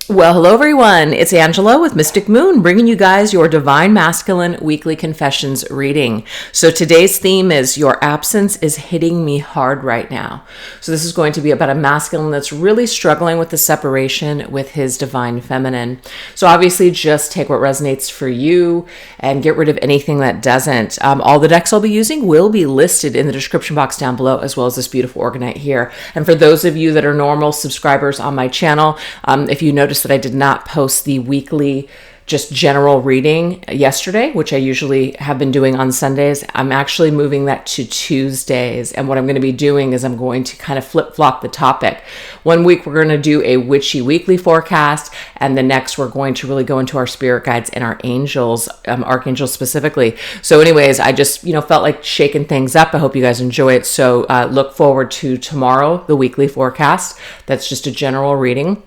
Well, hello everyone. It's Angela with Mystic Moon, bringing you guys your Divine Masculine Weekly Confessions reading. So today's theme is Your Absence is Hitting Me Hard Right Now. So this is going to be about a masculine that's really struggling with the separation with his Divine Feminine. So obviously just take what resonates for you and get rid of anything that doesn't. All the decks I'll be using will be listed in the description box down below, as well as this beautiful organite here. And for those of you that are normal subscribers on my channel, if you notice that I did not post the weekly just general reading yesterday, which I usually have been doing on Sundays, I'm actually moving that to Tuesdays. And what I'm going to be doing is I'm going to kind of flip-flop the topic. One week we're going to do a witchy weekly forecast, and the next we're going to really go into our spirit guides and our angels, archangels specifically. So anyways, I just felt like shaking things up. I hope you guys enjoy it. So look forward to tomorrow, the weekly forecast. That's just a general reading,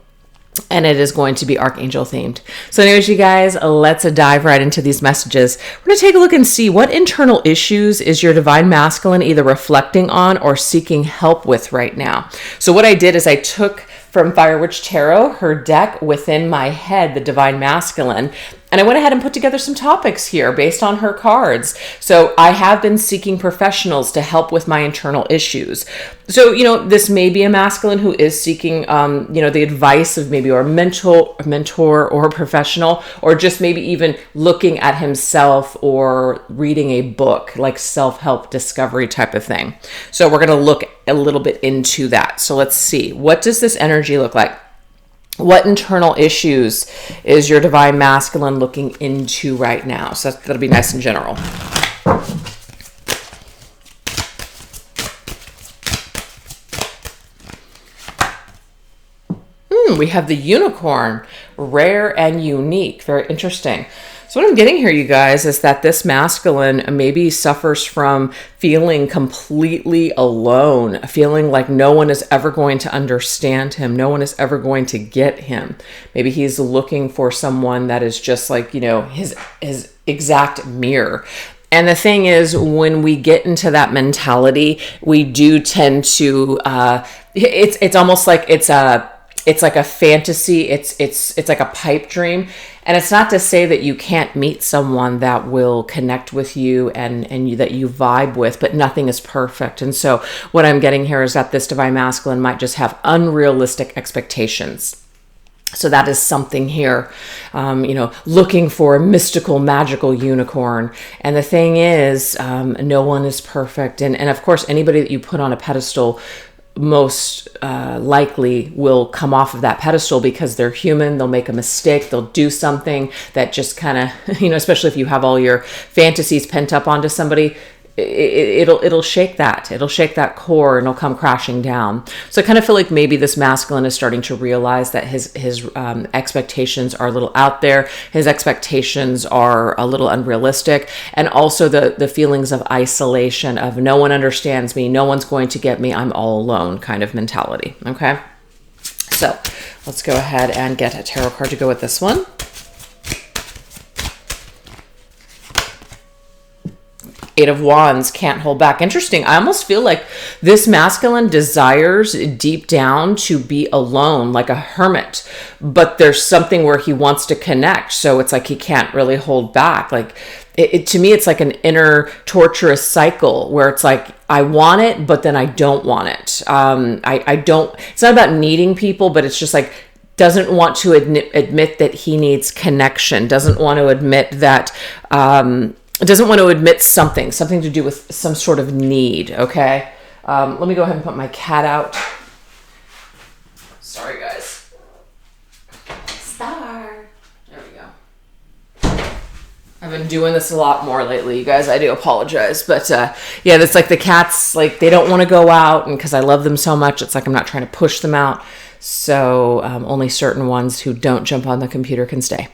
and it is going to be archangel themed. So anyways, you guys, let's dive right into these messages. We're going to take a look and see what internal issues is your Divine Masculine either reflecting on or seeking help with right now. So what I did is I took from Fire Witch Tarot, her deck within my head, the Divine Masculine, and I went ahead and put together some topics here based on her cards. So I have been seeking professionals to help with my internal issues. So, this may be a masculine who is seeking, the advice of maybe a mentor or a professional, or just maybe even looking at himself or reading a book, like self-help discovery type of thing. So we're going to look a little bit into that. So let's see. What does this energy look like? What internal issues is your Divine Masculine looking into right now? So that'll be nice and general. We have the Unicorn, rare and unique. Very interesting. So what I'm getting here, you guys, is that this masculine maybe suffers from feeling completely alone, feeling like no one is ever going to understand him. No one is ever going to get him. Maybe he's looking for someone that is just like, his exact mirror. And the thing is, when we get into that mentality, we do tend to, it's almost like it's like a fantasy. It's like a pipe dream. And it's not to say that you can't meet someone that will connect with you and that you vibe with, but nothing is perfect. And so what I'm getting here is that this Divine Masculine might just have unrealistic expectations. So that is something here, looking for a mystical, magical unicorn. And the thing is, no one is perfect. And of course, anybody that you put on a pedestal most likely will come off of that pedestal because they're human. They'll make a mistake. They'll do something that just kind of, especially if you have all your fantasies pent up onto somebody, it'll shake that. It'll shake that core and it'll come crashing down. So I kind of feel like maybe this masculine is starting to realize that his expectations are a little out there. His expectations are a little unrealistic. And also the feelings of isolation, of no one understands me, no one's going to get me, I'm all alone kind of mentality. Okay. So let's go ahead and get a tarot card to go with this one. Eight of Wands, can't hold back. Interesting. I almost feel like this masculine desires deep down to be alone, like a hermit, but there's something where he wants to connect. So it's like he can't really hold back. Like to me, it's like an inner torturous cycle where it's like, I want it, but then I don't want it. I don't, it's not about needing people, but it's just like, doesn't want to admit that he needs connection, doesn't want to admit that, doesn't want to admit something to do with some sort of need, okay? Let me go ahead and put my cat out. Sorry, guys. Star. There we go. I've been doing this a lot more lately, you guys. I do apologize. But yeah, it's like the cats, like they don't want to go out, and because I love them so much, it's like I'm not trying to push them out. So only certain ones who don't jump on the computer can stay.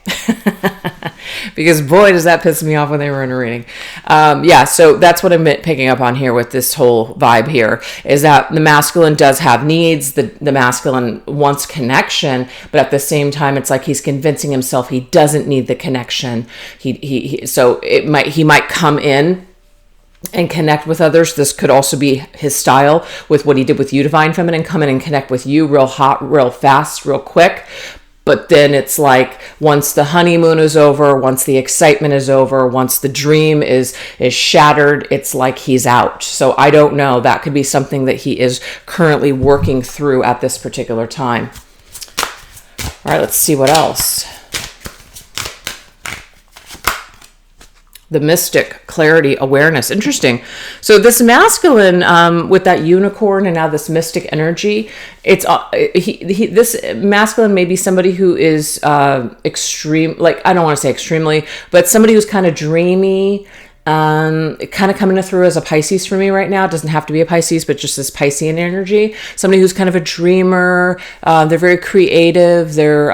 Because boy, does that piss me off when they were in a reading. Yeah, so that's what I'm picking up on here with this whole vibe here, is that the masculine does have needs. The masculine wants connection, but at the same time, it's like he's convincing himself he doesn't need the connection. So he might come in and connect with others. This could also be his style with what he did with you, Divine Feminine, come in and connect with you real hot, real fast, real quick. But then it's like once the honeymoon is over, once the excitement is over, once the dream is shattered, it's like he's out. So I don't know. That could be something that he is currently working through at this particular time. All right, let's see what else. The mystic, clarity, awareness. Interesting. So this masculine, with that unicorn and now this mystic energy, it's this masculine may be somebody who is extreme. Like, I don't want to say extremely, but somebody who's kind of dreamy. Kind of coming through as a Pisces for me right now. It doesn't have to be a Pisces, but just this Piscean energy. Somebody who's kind of a dreamer. They're very creative. They're,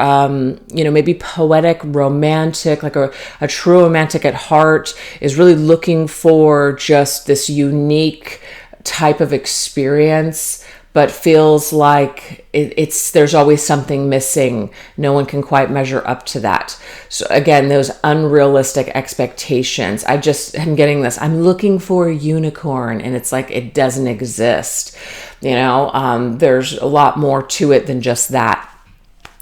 maybe poetic, romantic, like a true romantic at heart, is really looking for just this unique type of experience, but feels like there's always something missing. No one can quite measure up to that. So again, those unrealistic expectations. I'm getting this. I'm looking for a unicorn, and it's like it doesn't exist. There's a lot more to it than just that.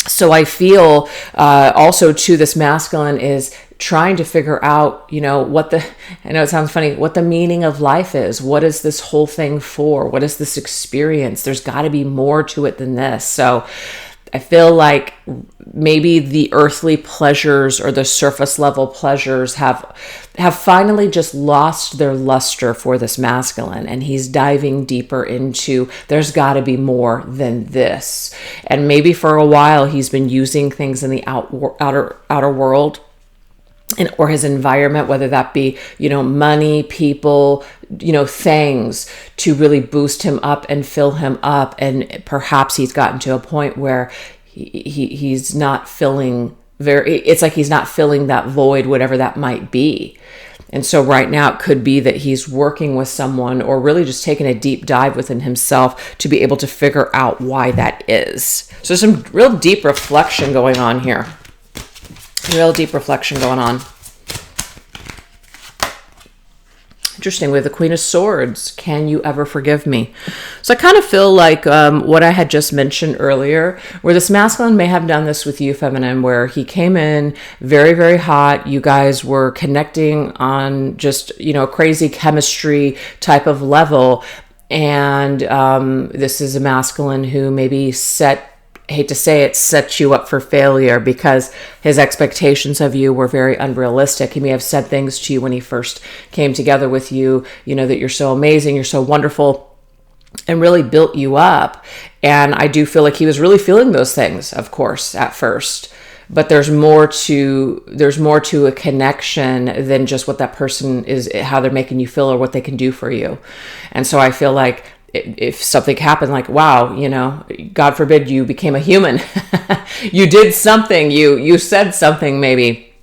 So I feel also too, this masculine is trying to figure out, I know it sounds funny, what the meaning of life is. What is this whole thing for? What is this experience? There's got to be more to it than this. So I feel like maybe the earthly pleasures or the surface level pleasures have finally just lost their luster for this masculine, and he's diving deeper into there's got to be more than this. And maybe for a while he's been using things in the outer world, or his environment, whether that be, money, people, things, to really boost him up and fill him up. And perhaps he's gotten to a point where he's not filling it's like he's not filling that void, whatever that might be. And so right now it could be that he's working with someone, or really just taking a deep dive within himself to be able to figure out why that is. So some real deep reflection going on here. Real deep reflection going on. Interesting, with the Queen of Swords, can you ever forgive me? So I kind of feel like what I had just mentioned earlier, where this masculine may have done this with you, feminine, where he came in very, very hot. You guys were connecting on just, crazy chemistry type of level. And this is a masculine who maybe hate to say it, set you up for failure because his expectations of you were very unrealistic. He may have said things to you when he first came together with you, that you're so amazing, you're so wonderful, and really built you up. And I do feel like he was really feeling those things, of course, at first. But there's more to a connection than just what that person is, how they're making you feel, or what they can do for you. And so I feel like if something happened, like, wow, God forbid you became a human, you did something, you said something maybe,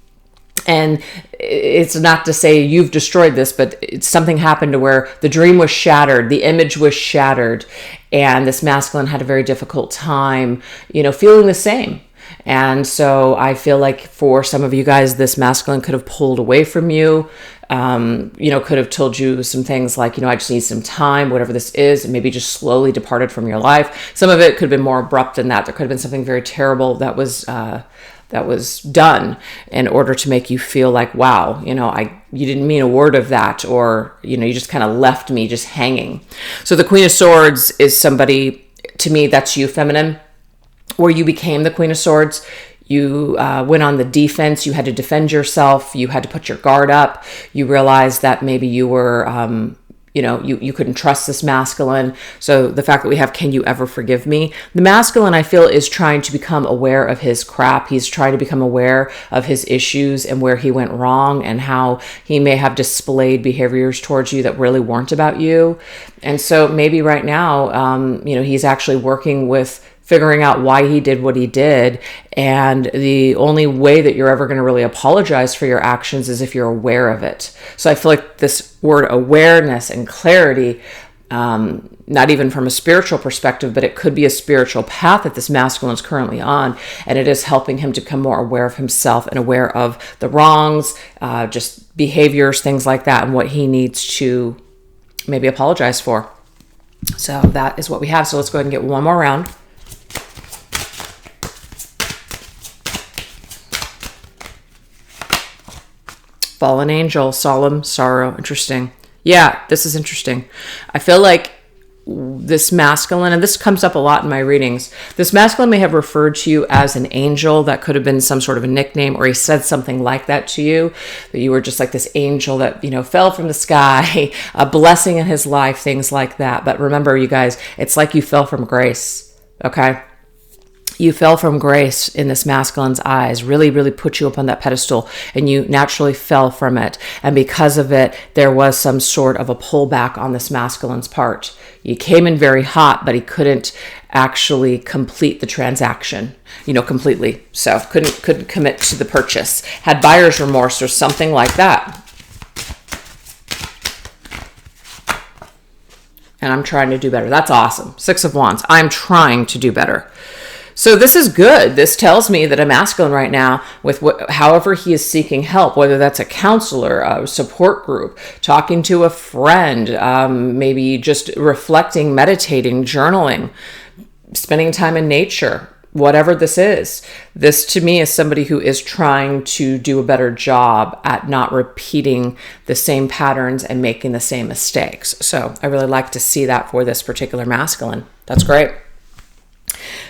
and it's not to say you've destroyed this, but something happened to where the dream was shattered, the image was shattered, and this masculine had a very difficult time, feeling the same. And so I feel like for some of you guys, this masculine could have pulled away from you, could have told you some things like, I just need some time, whatever this is, and maybe just slowly departed from your life. Some of it could have been more abrupt than that. There could have been something very terrible that was done in order to make you feel like, wow, you didn't mean a word of that, or, you just kind of left me just hanging. So the Queen of Swords is somebody, to me, that's you, feminine, where you became the Queen of Swords. You went on the defense. You had to defend yourself. You had to put your guard up. You realized that maybe you were, you couldn't trust this masculine. So the fact that we have, can you ever forgive me? The masculine, I feel, is trying to become aware of his crap. He's trying to become aware of his issues and where he went wrong, and how he may have displayed behaviors towards you that really weren't about you. And so maybe right now, he's actually working with figuring out why he did what he did. And the only way that you're ever going to really apologize for your actions is if you're aware of it. So I feel like this word awareness and clarity, not even from a spiritual perspective, but it could be a spiritual path that this masculine is currently on. And it is helping him to become more aware of himself and aware of the wrongs, just behaviors, things like that, and what he needs to maybe apologize for. So that is what we have. So let's go ahead and get one more round. Fallen angel, solemn sorrow. Interesting. Yeah, this is interesting. I feel like this masculine, and this comes up a lot in my readings, this masculine may have referred to you as an angel. That could have been some sort of a nickname, or he said something like that to you, that you were just like this angel that, fell from the sky, a blessing in his life, things like that. But remember, you guys, it's like you fell from grace, okay? You fell from grace in this masculine's eyes, really, really put you up on that pedestal, and you naturally fell from it. And because of it, there was some sort of a pullback on this masculine's part. You came in very hot, but he couldn't actually complete the transaction, completely. So couldn't commit to the purchase. Had buyer's remorse or something like that. And I'm trying to do better. That's awesome. 6 of Wands. I'm trying to do better. So this is good. This tells me that a masculine right now, with however he is seeking help, whether that's a counselor, a support group, talking to a friend, maybe just reflecting, meditating, journaling, spending time in nature, whatever this is. This to me is somebody who is trying to do a better job at not repeating the same patterns and making the same mistakes. So I really like to see that for this particular masculine. That's great.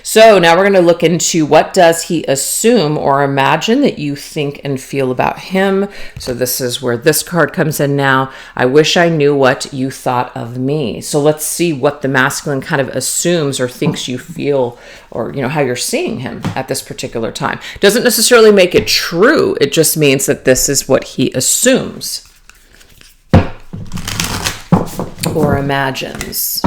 So now we're going to look into, what does he assume or imagine that you think and feel about him? So this is where this card comes in now. I wish I knew what you thought of me. So let's see what the masculine kind of assumes or thinks you feel, or how you're seeing him at this particular time. Doesn't necessarily make it true. It just means that this is what he assumes or imagines.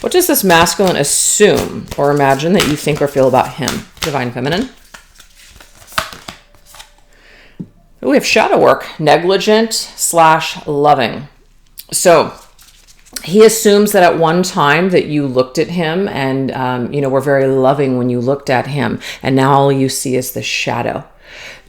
What does this masculine assume or imagine that you think or feel about him? Divine Feminine. We have shadow work, negligent/loving. So he assumes that at one time that you looked at him and, were very loving when you looked at him. And now all you see is the shadow.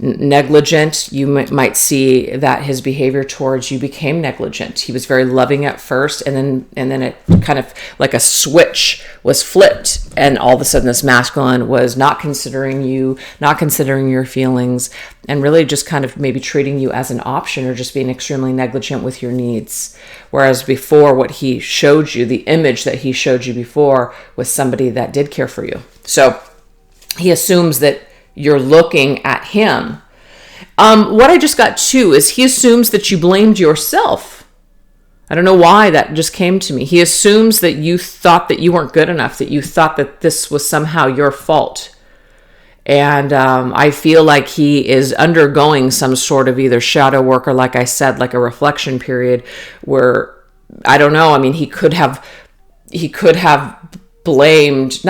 Negligent, you might see that his behavior towards you became negligent. He was very loving at first, and then it kind of like a switch was flipped, and all of a sudden this masculine was not considering you, not considering your feelings, and really just kind of maybe treating you as an option, or just being extremely negligent with your needs. Whereas before, what he showed you, the image that he showed you before, was somebody that did care for you. So he assumes that you're looking at him. What I just got too is he assumes that you blamed yourself. I don't know why that just came to me. He assumes that you thought that you weren't good enough, that you thought that this was somehow your fault. And I feel like he is undergoing some sort of either shadow work, or, like I said, like a reflection period where, I don't know, I mean, he could have blamed,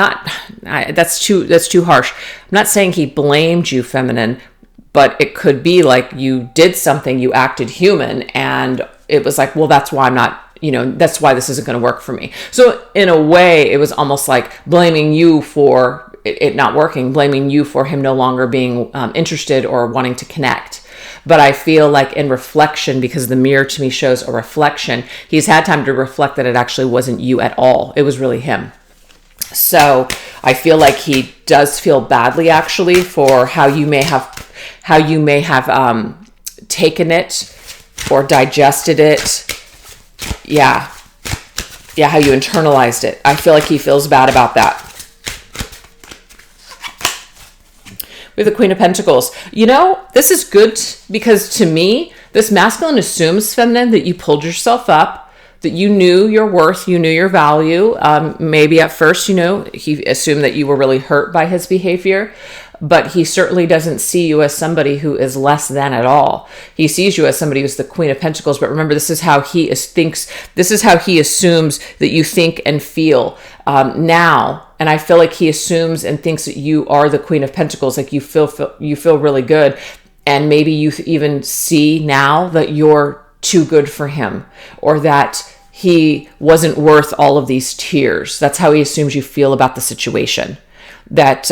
that's too harsh. I'm not saying he blamed you, feminine, but it could be like you did something, you acted human, and it was like, well, that's why I'm not, that's why this isn't going to work for me. So in a way, it was almost like blaming you for it not working, blaming you for him no longer being interested or wanting to connect. But I feel like in reflection, because the mirror to me shows a reflection, he's had time to reflect that it actually wasn't you at all. It was really him. So I feel like he does feel badly, actually, for how you may have taken it or digested it. Yeah, how you internalized it. I feel like he feels bad about that. We have the Queen of Pentacles. This is good, because to me, this masculine assumes, feminine, that you pulled yourself up, that you knew your worth, you knew your value. Maybe at first, he assumed that you were really hurt by his behavior, but he certainly doesn't see you as somebody who is less than at all. He sees you as somebody who's the Queen of Pentacles. But remember, this is how he thinks. This is how he assumes that you think and feel now. And I feel like he assumes and thinks that you are the Queen of Pentacles. Like you feel really good, and maybe you even see now that you're too good for him, or that he wasn't worth all of these tears. That's how he assumes you feel about the situation. That,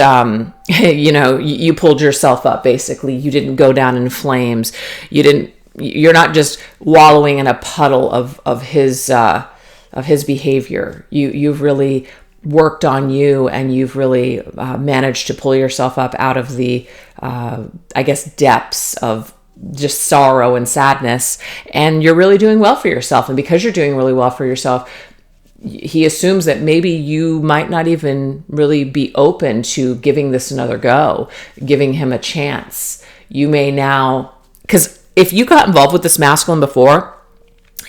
you pulled yourself up, basically. You didn't go down in flames. You're not just wallowing in a puddle of his behavior. You've really worked on you, and you've really managed to pull yourself up out of the, depths of just sorrow and sadness, and you're really doing well for yourself. And because you're doing really well for yourself, he assumes that maybe you might not even really be open to giving this another go, giving him a chance. You may now, because if you got involved with this masculine before,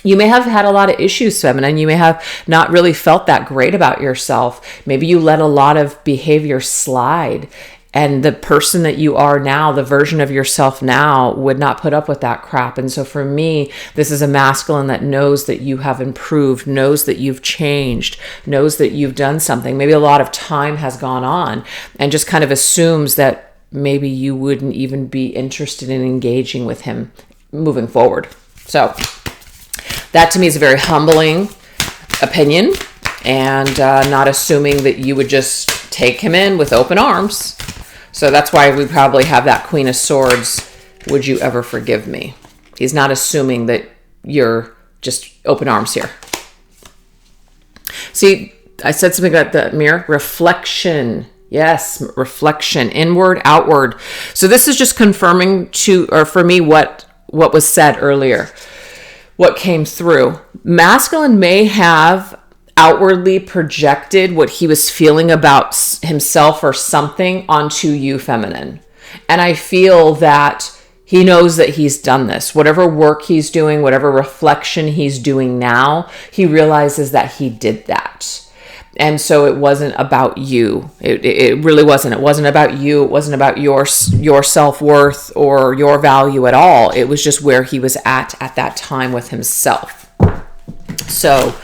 you may have had a lot of issues, feminine. You may have not really felt that great about yourself. Maybe you let a lot of behavior slide, and the person that you are now, the version of yourself now, would not put up with that crap. And so for me, this is a masculine that knows that you have improved, knows that you've changed, knows that you've done something. Maybe a lot of time has gone on, and just kind of assumes that maybe you wouldn't even be interested in engaging with him moving forward. So that to me is a very humbling opinion, and not assuming that you would just take him in with open arms. So that's why we probably have that Queen of Swords. Would you ever forgive me? He's not assuming that you're just open arms here. See, I said something about the mirror. Reflection. Yes, reflection. Inward, outward. So this is just confirming for me what was said earlier. What came through. Masculine may have outwardly projected what he was feeling about himself or something onto you, feminine. And I feel that he knows that he's done this. Whatever work he's doing, whatever reflection he's doing now, he realizes that he did that. And so it wasn't about you. It really wasn't. It wasn't about you. It wasn't about your self-worth or your value at all. It was just where he was at that time with himself. So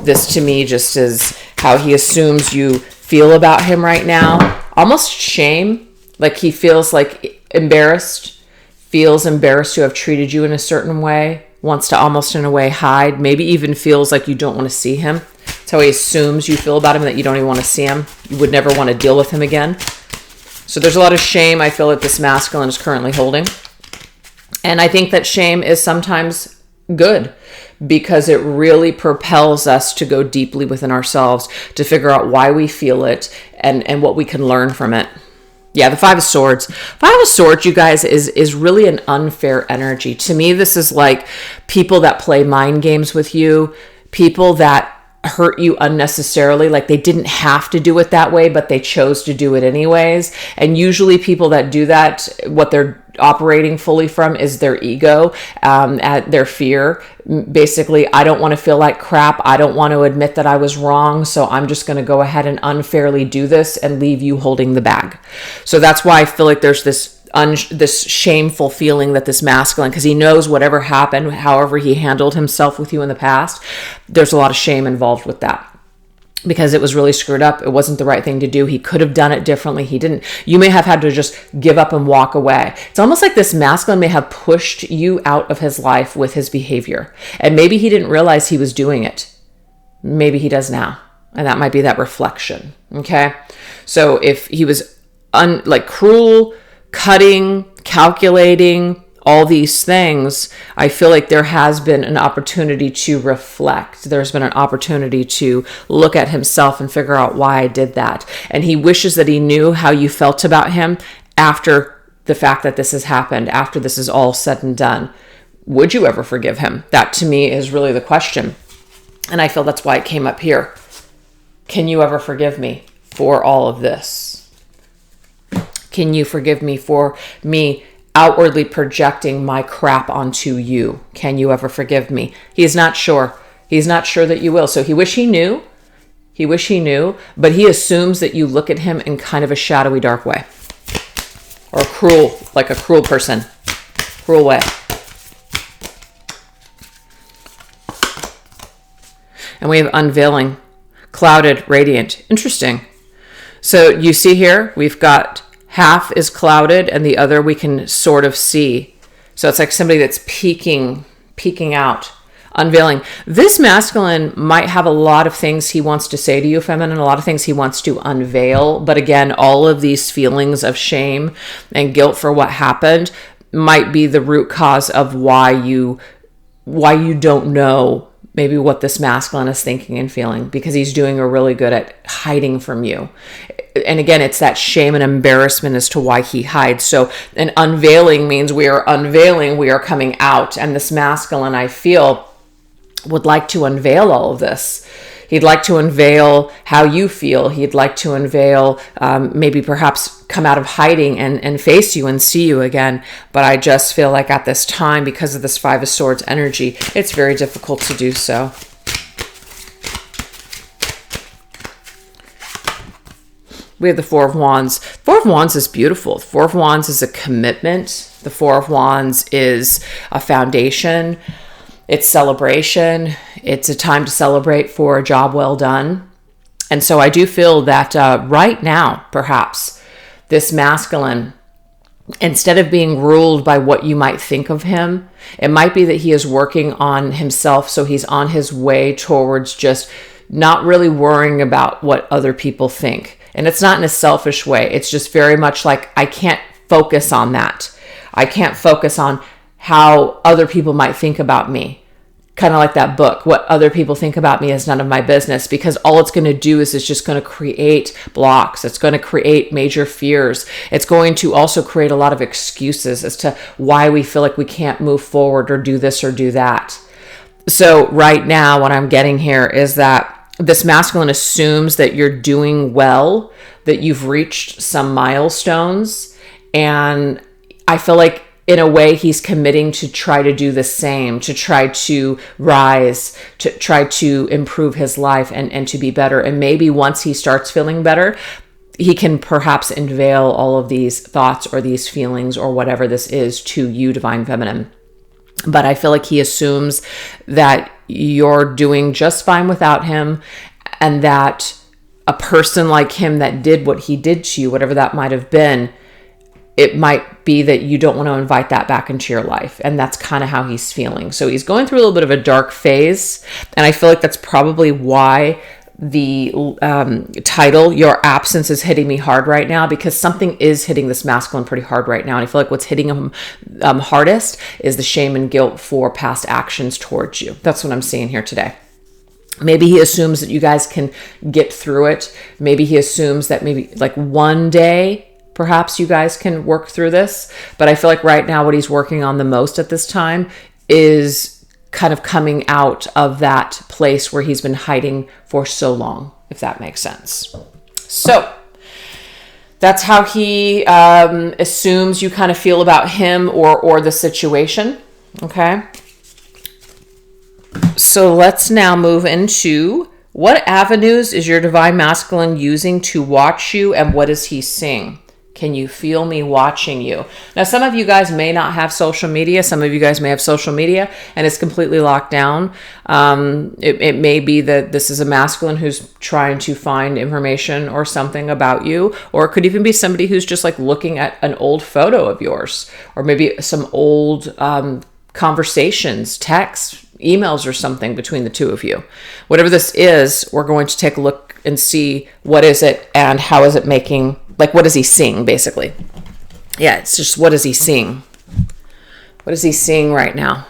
this to me just is how he assumes you feel about him right now. Almost shame. Like he feels like embarrassed. Feels embarrassed to have treated you in a certain way. Wants to almost in a way hide. Maybe even feels like you don't want to see him. That's how he assumes you feel about him, that you don't even want to see him. You would never want to deal with him again. So there's a lot of shame I feel that this masculine is currently holding. And I think that shame is sometimes good, because it really propels us to go deeply within ourselves, to figure out why we feel it and what we can learn from it. Yeah, the Five of Swords. Five of Swords, you guys, is really an unfair energy. To me, this is like people that play mind games with you, people that hurt you unnecessarily, like they didn't have to do it that way, but they chose to do it anyways. And usually people that do that, what they're operating fully from is their ego, at their fear. Basically, I don't want to feel like crap. I don't want to admit that I was wrong. So I'm just going to go ahead and unfairly do this and leave you holding the bag. So that's why I feel like there's this shameful feeling that this masculine, because he knows whatever happened, however he handled himself with you in the past, there's a lot of shame involved with that. Because it was really screwed up. It wasn't the right thing to do. He could have done it differently. He didn't. You may have had to just give up and walk away. It's almost like this masculine may have pushed you out of his life with his behavior. And maybe he didn't realize he was doing it. Maybe he does now. And that might be that reflection. Okay? So if he was cruel, cutting, calculating, all these things, I feel like there has been an opportunity to reflect. There's been an opportunity to look at himself and figure out why I did that. And he wishes that he knew how you felt about him after the fact that this has happened, after this is all said and done. Would you ever forgive him? That to me is really the question. And I feel that's why it came up here. Can you ever forgive me for all of this? Can you forgive me for me outwardly projecting my crap onto you? Can you ever forgive me? He is not sure. He's not sure that you will. So he wish he knew. He wish he knew, but he assumes that you look at him in kind of a shadowy, dark way. Or cruel, like a cruel person. Cruel way. And we have unveiling, clouded, radiant. Interesting. So you see here, we've got half is clouded and the other we can sort of see. So it's like somebody that's peeking out, unveiling. This masculine might have a lot of things he wants to say to you, feminine, a lot of things he wants to unveil. But again, all of these feelings of shame and guilt for what happened might be the root cause of why you don't know maybe what this masculine is thinking and feeling, because he's doing a really good at hiding from you. And again, it's that shame and embarrassment as to why he hides. So an unveiling means we are unveiling, we are coming out. And this masculine, I feel, would like to unveil all of this. He'd like to unveil how you feel. He'd like to unveil, maybe perhaps come out of hiding and face you and see you again. But I just feel like at this time, because of this Five of Swords energy, it's very difficult to do so. We have the Four of Wands. Four of Wands is beautiful. The Four of Wands is a commitment. The Four of Wands is a foundation. It's celebration. It's a time to celebrate for a job well done. And so I do feel that right now, perhaps, this masculine, instead of being ruled by what you might think of him, it might be that he is working on himself. So he's on his way towards just not really worrying about what other people think. And it's not in a selfish way. It's just very much like, I can't focus on that. I can't focus on how other people might think about me. Kind of like that book, what other people think about me is none of my business, because all it's going to do is it's just going to create blocks. It's going to create major fears. It's going to also create a lot of excuses as to why we feel like we can't move forward or do this or do that. So right now, what I'm getting here is that this masculine assumes that you're doing well, that you've reached some milestones, and I feel like in a way, he's committing to try to do the same, to try to rise, to try to improve his life and to be better. And maybe once he starts feeling better, he can perhaps unveil all of these thoughts or these feelings or whatever this is to you, Divine Feminine. But I feel like he assumes that you're doing just fine without him, and that a person like him that did what he did to you, whatever that might have been, it might be that you don't want to invite that back into your life. And that's kind of how he's feeling. So he's going through a little bit of a dark phase. And I feel like that's probably why the title, Your Absence is Hitting Me Hard Right Now, because something is hitting this masculine pretty hard right now. And I feel like what's hitting him hardest is the shame and guilt for past actions towards you. That's what I'm seeing here today. Maybe he assumes that you guys can get through it. Maybe he assumes that maybe like one day, perhaps you guys can work through this. But I feel like right now what he's working on the most at this time is kind of coming out of that place where he's been hiding for so long, if that makes sense. So that's how he assumes you kind of feel about him or the situation. Okay. So let's now move into, what avenues is your Divine Masculine using to watch you, and what is he seeing? Can you feel me watching you? Now, some of you guys may not have social media. Some of you guys may have social media and it's completely locked down. It may be that this is a masculine who's trying to find information or something about you, or it could even be somebody who's just like looking at an old photo of yours, or maybe some old conversations, texts, emails, or something between the two of you. Whatever this is, we're going to take a look and see what is it and how is it making, like, what is he seeing, basically? Yeah, it's just, what is he seeing? What is he seeing right now?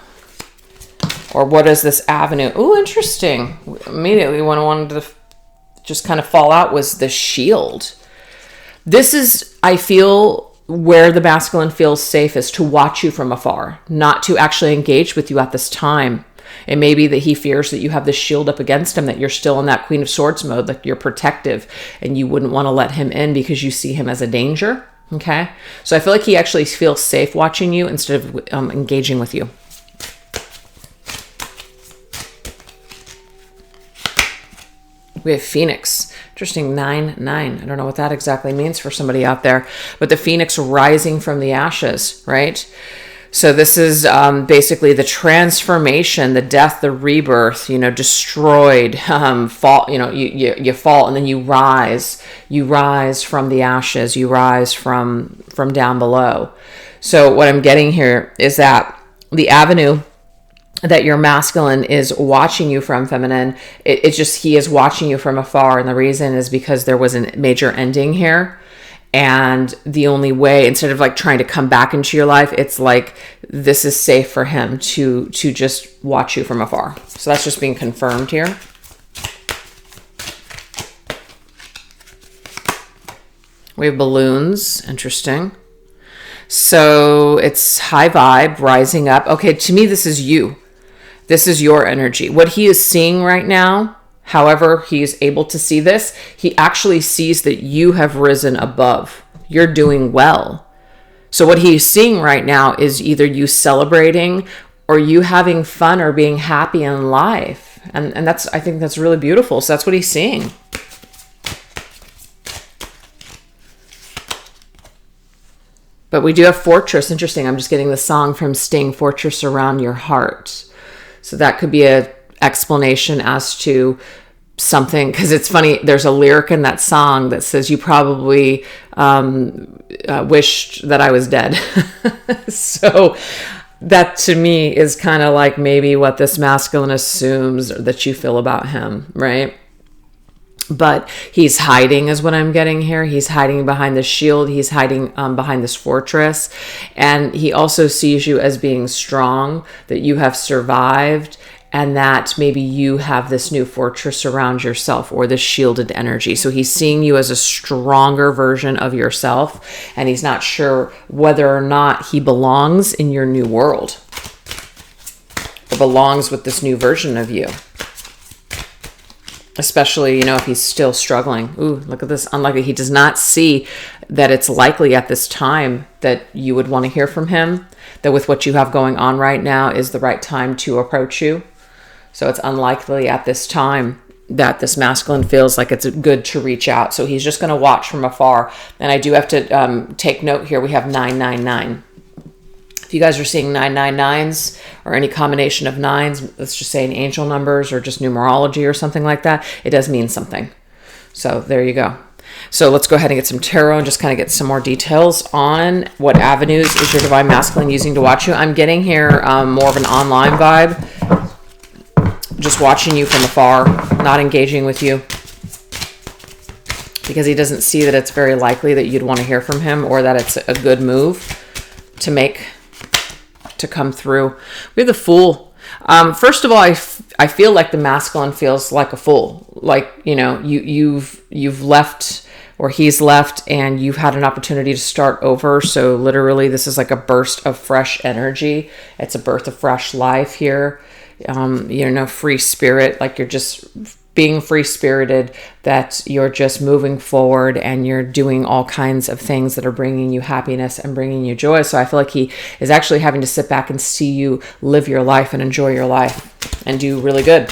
Or what is this avenue? Oh, interesting. Immediately when I wanted to just kind of fall out was the Shield. This is, I feel, where the masculine feels safest, to watch you from afar, not to actually engage with you at this time. It may be that he fears that you have this shield up against him, that you're still in that Queen of Swords mode, like you're protective and you wouldn't want to let him in because you see him as a danger. Okay. So I feel like he actually feels safe watching you instead of engaging with you. We have Phoenix. Interesting, 9-9. I don't know what that exactly means for somebody out there, but the Phoenix rising from the ashes, right? So this is basically the transformation, the death, the rebirth, destroyed, fall, you fall and then you rise from the ashes, you rise from down below. So what I'm getting here is that the avenue that your masculine is watching you from, feminine, it's just, he is watching you from afar. And the reason is because there was a major ending here. And the only way, instead of like trying to come back into your life, it's like this is safe for him to just watch you from afar. So that's just being confirmed here. We have balloons. Interesting. So it's high vibe, rising up. Okay, to me, this is you. This is your energy. What he is seeing right now, however he is able to see this, he actually sees that you have risen above. You're doing well. So what he's seeing right now is either you celebrating or you having fun or being happy in life. And that's, I think that's really beautiful. So that's what he's seeing. But we do have Fortress. Interesting. I'm just getting the song from Sting, Fortress Around Your Heart. So that could be a explanation as to something, because it's funny, there's a lyric in that song that says you probably wished that I was dead. So that to me is kind of like maybe what this masculine assumes that you feel about him, right? But he's hiding is what I'm getting here. He's hiding behind the shield. He's hiding behind this fortress. And he also sees you as being strong, that you have survived, and that maybe you have this new fortress around yourself or this shielded energy. So he's seeing you as a stronger version of yourself, and he's not sure whether or not he belongs in your new world or belongs with this new version of you. Especially, if he's still struggling. Ooh, look at this. Unlikely. He does not see that it's likely at this time that you would want to hear from him, that with what you have going on right now is the right time to approach you. So it's unlikely at this time that this masculine feels like it's good to reach out. So he's just going to watch from afar. And I do have to take note here. We have 999. If you guys are seeing 999s or any combination of nines, let's just say in angel numbers or just numerology or something like that, it does mean something. So there you go. So let's go ahead and get some tarot and just kind of get some more details on what avenues is your divine masculine using to watch you. I'm getting here more of an online vibe, just watching you from afar, not engaging with you, because he doesn't see that it's very likely that you'd want to hear from him or that it's a good move to make, to come through. We have the Fool. First of all, I feel like the masculine feels like a fool. Like, you've left, or he's left, and you've had an opportunity to start over. So literally this is like a burst of fresh energy. It's a birth of fresh life here. Free spirit, like you're just being free-spirited, that you're just moving forward and you're doing all kinds of things that are bringing you happiness and bringing you joy. So I feel like he is actually having to sit back and see you live your life and enjoy your life and do really good.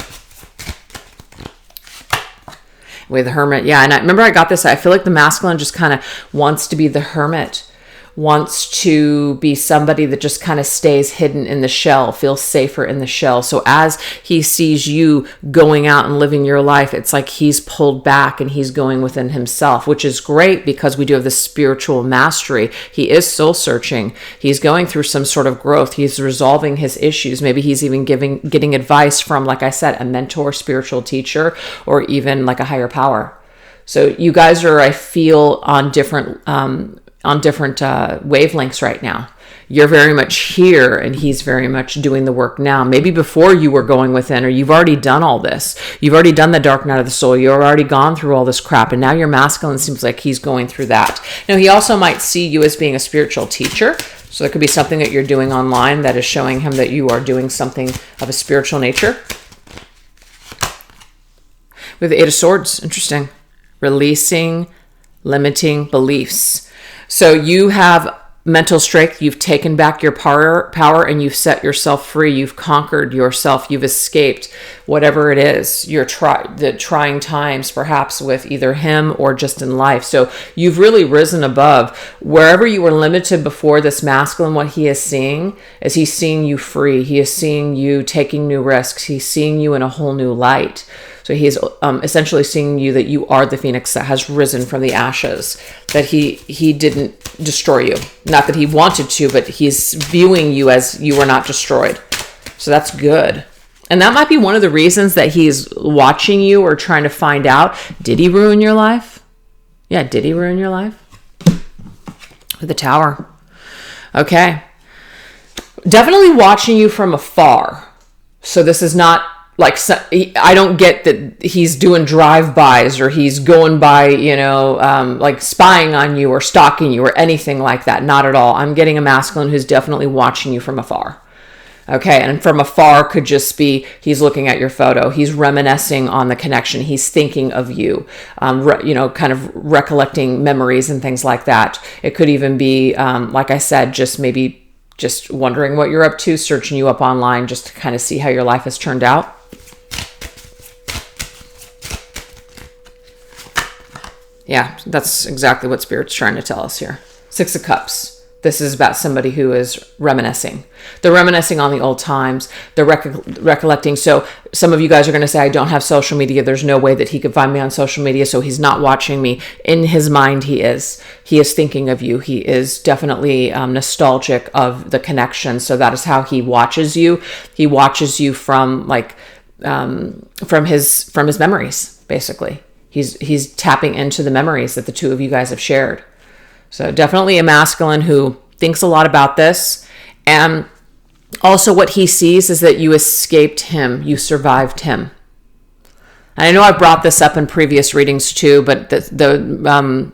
With the Hermit. Yeah, and I remember I got this. I feel like the masculine just kind of wants to be the hermit, wants to be somebody that just kind of stays hidden in the shell, feels safer in the shell. So as he sees you going out and living your life, it's like he's pulled back and he's going within himself, which is great because we do have this spiritual mastery. He is soul searching. He's going through some sort of growth. He's resolving his issues. Maybe he's even getting advice from, like I said, a mentor, spiritual teacher, or even like a higher power. So you guys are, I feel, on different wavelengths right now. You're very much here and he's very much doing the work now. Maybe before you were going within, or you've already done all this. You've already done the dark night of the soul. You've already gone through all this crap, and now your masculine seems like he's going through that. Now, he also might see you as being a spiritual teacher. So there could be something that you're doing online that is showing him that you are doing something of a spiritual nature. With the Eight of Swords, interesting. Releasing, limiting beliefs. So you have mental strength, you've taken back your power, and you've set yourself free. You've conquered yourself. You've escaped whatever it is, the trying times, perhaps with either him or just in life. So you've really risen above. Wherever you were limited before, this masculine, what he is seeing is he's seeing you free. He is seeing you taking new risks. He's seeing you in a whole new light. So he's essentially seeing you that you are the phoenix that has risen from the ashes, that he didn't destroy you. Not that he wanted to, but he's viewing you as you were not destroyed. So that's good. And that might be one of the reasons that he's watching you or trying to find out, did he ruin your life? Yeah, did he ruin your life? The Tower. Okay. Definitely watching you from afar. So this is not like, I don't get that he's doing drive-bys or he's going by, like spying on you or stalking you or anything like that. Not at all. I'm getting a masculine who's definitely watching you from afar. Okay, and from afar could just be he's looking at your photo. He's reminiscing on the connection. He's thinking of you, kind of recollecting memories and things like that. It could even be, like I said, just wondering what you're up to, searching you up online just to kind of see how your life has turned out. Yeah, that's exactly what Spirit's trying to tell us here. 6 of Cups. This is about somebody who is reminiscing. They're reminiscing on the old times. They're recollecting. So some of you guys are going to say, I don't have social media. There's no way that he could find me on social media. So he's not watching me. In his mind, he is. He is thinking of you. He is definitely nostalgic of the connection. So that is how he watches you. He watches you from his memories, basically. He's tapping into the memories that the two of you guys have shared. So definitely a masculine who thinks a lot about this. And also what he sees is that you escaped him. You survived him. And I know I brought this up in previous readings too, but the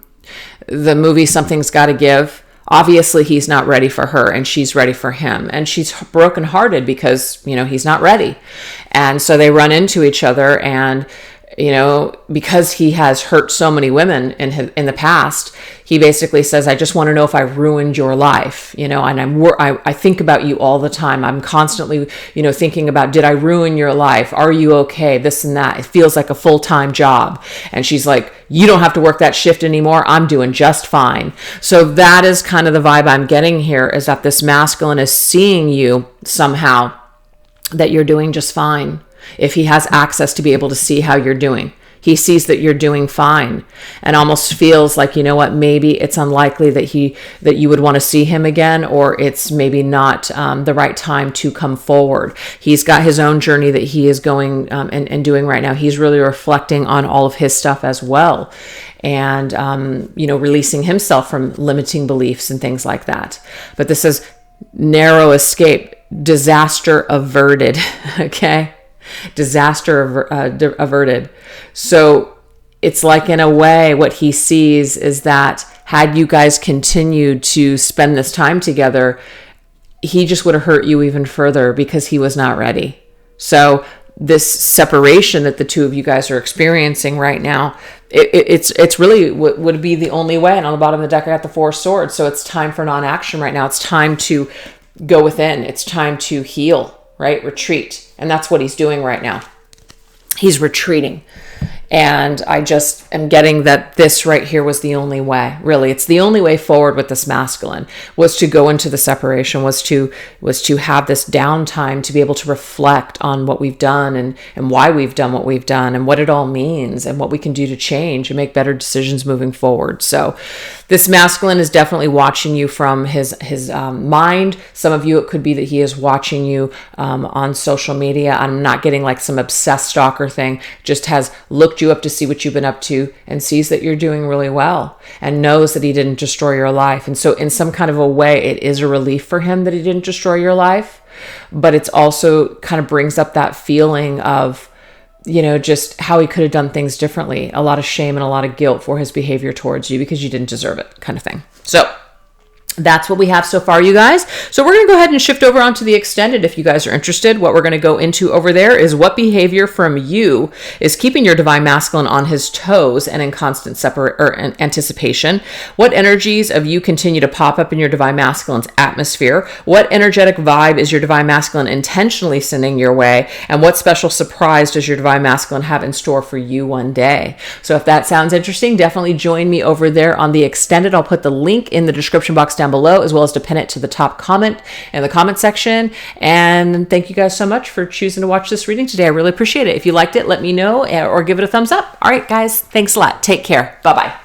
movie Something's Gotta Give, obviously he's not ready for her and she's ready for him. And she's brokenhearted because, he's not ready. And so they run into each other, and because he has hurt so many women in the past, he basically says, I just want to know if I ruined your life, and I think about you all the time. I'm constantly, thinking about, did I ruin your life? Are you okay? This and that. It feels like a full-time job. And she's like, you don't have to work that shift anymore. I'm doing just fine. So that is kind of the vibe I'm getting here, is that this masculine is seeing you somehow, that you're doing just fine. If he has access to be able to see how you're doing, he sees that you're doing fine, and almost feels like, maybe it's unlikely that you would want to see him again, or it's maybe not the right time to come forward. He's got his own journey that he is going and doing right now. He's really reflecting on all of his stuff as well, and releasing himself from limiting beliefs and things like that. But this is narrow escape, disaster averted. Okay. Disaster averted. So it's like, in a way, what he sees is that had you guys continued to spend this time together, he just would have hurt you even further because he was not ready. So this separation that the two of you guys are experiencing right now, it's really would be the only way. And on the bottom of the deck, I got the 4 swords. So it's time for non-action right now. It's time to go within. It's time to heal, right? Retreat. And that's what he's doing right now. He's retreating. And I just am getting that this right here was the only way. Really, it's the only way forward with this masculine, was to go into the separation, was to have this downtime to be able to reflect on what we've done and why we've done what we've done and what it all means and what we can do to change and make better decisions moving forward. So this masculine is definitely watching you from his mind. Some of you, it could be that he is watching you on social media. I'm not getting like some obsessed stalker thing, just has looked you up to see what you've been up to and sees that you're doing really well and knows that he didn't destroy your life. And so in some kind of a way, it is a relief for him that he didn't destroy your life, but it's also kind of brings up that feeling of, just how he could have done things differently. A lot of shame and a lot of guilt for his behavior towards you because you didn't deserve it, kind of thing. So that's what we have so far, you guys. So we're going to go ahead and shift over onto the extended if you guys are interested. What we're going to go into over there is what behavior from you is keeping your divine masculine on his toes and in constant anticipation. What energies of you continue to pop up in your divine masculine's atmosphere? What energetic vibe is your divine masculine intentionally sending your way? And what special surprise does your divine masculine have in store for you one day? So if that sounds interesting, definitely join me over there on the extended. I'll put the link in the description box down below, as well as to pin it to the top comment in the comment section. And thank you guys so much for choosing to watch this reading today. I really appreciate it. If you liked it, let me know or give it a thumbs up. All right, guys, thanks a lot. Take care. Bye-bye.